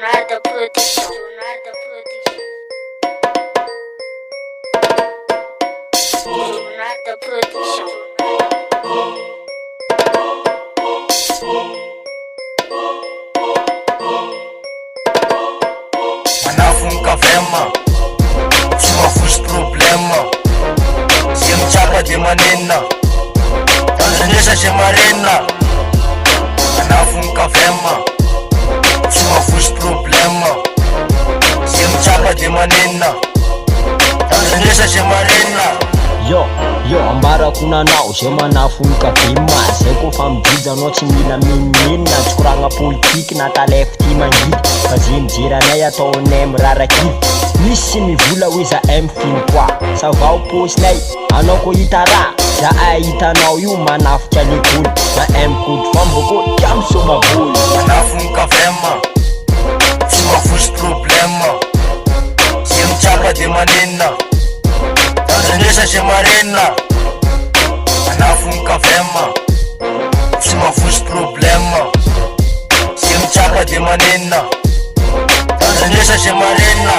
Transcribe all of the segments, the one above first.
Leonardo Production. Leonardo Production. Manafunka vema, simafushi problema. Siemchapa de manena, tanzanyesha shemarena. Manafunka vema, simafushi problema. Siemchapa de manena, tanzanyesha shemarena. Yo, ambara kuna nao shema nafunka vema. Seko famdiza no tsy mila minina. Tsukuragna politiky na talefty mangity. Faziny jiranay ataonay mirarakidy. Misy mivola hoe za M23. Savao posinay, anao ko hita raha. Za hitanao io manafitra lekolo. Na M-code famboko tiam somaboly. Manafunka vema, simafushi problema. Siemchapa de manena, tanzanyesha shemarena. Manafunka vema, simafushi problema. Siemchapa de manena, tanzanyesha shemarena.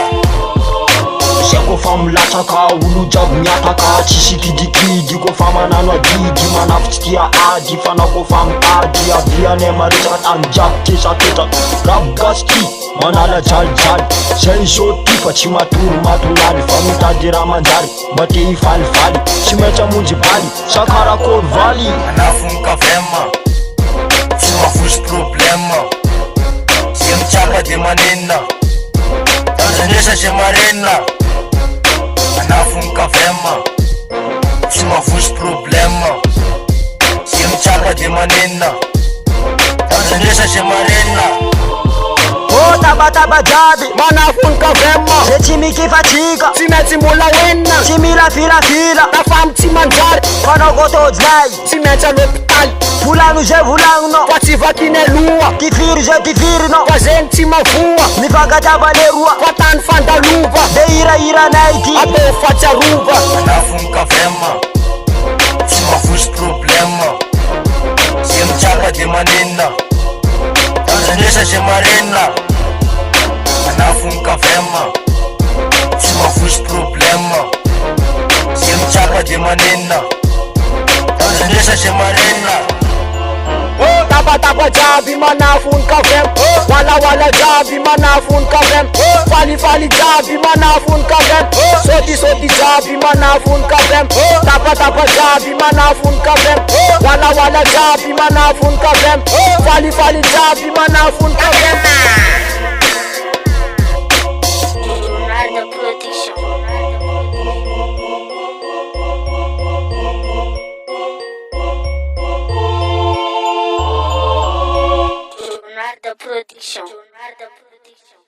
Seko famulatsaka olo jiaby miataka. Tsisy kidikidy kofa manano adidy. Manafitsy tia ady fanao kofa mitady. Avianay maretsaka tany jiaby ketraketra. Rabogasy manala jalijaly. Zay zao ty fa tsy matory matolaly. Fa mitady raha manjary mba te hifalifaly. Tsy maintsy amonjy baly sakarakory valy. Manafunka vema, simafushi problema. Siemchapa de manena, tanzanyesha shemarena. Manafunka vema, simafushi problema. Siemchapa de manena, tanzanyesha shemarena. Taba jiaby manafunka vema. Ze tsy mikifatrika tsy maintsy mbola hoenina. Tsy mila filafila tafamy tsy manjary. Fanao kôtôjinay tsy maintsy alôpitaly. Volagno zay volagninao fa tsy vakiny aloha. Tifiry zay tifirinao fa zegny tsy mavoa. Mifankatiava le roa fa tany fandalova. De hirahiranay ty atao fatsiarova. Manafunka vema, simafushi problema. Siemchapa de manena, tanzanyesha shemarena. Manafunka vema, simafushi problema. Siemchapa de manena, tanzanyesha shemarena. Taba jiaby manafunka vema. Wala jiaby manafunka vema. Fali jiaby manafunka vema. Soti jiaby manafunka vema. Taba jiaby manafunka vema. Wala jiaby manafunka vema. Fali jiaby manafunka vema. Leonardo Production. Leonardo Production.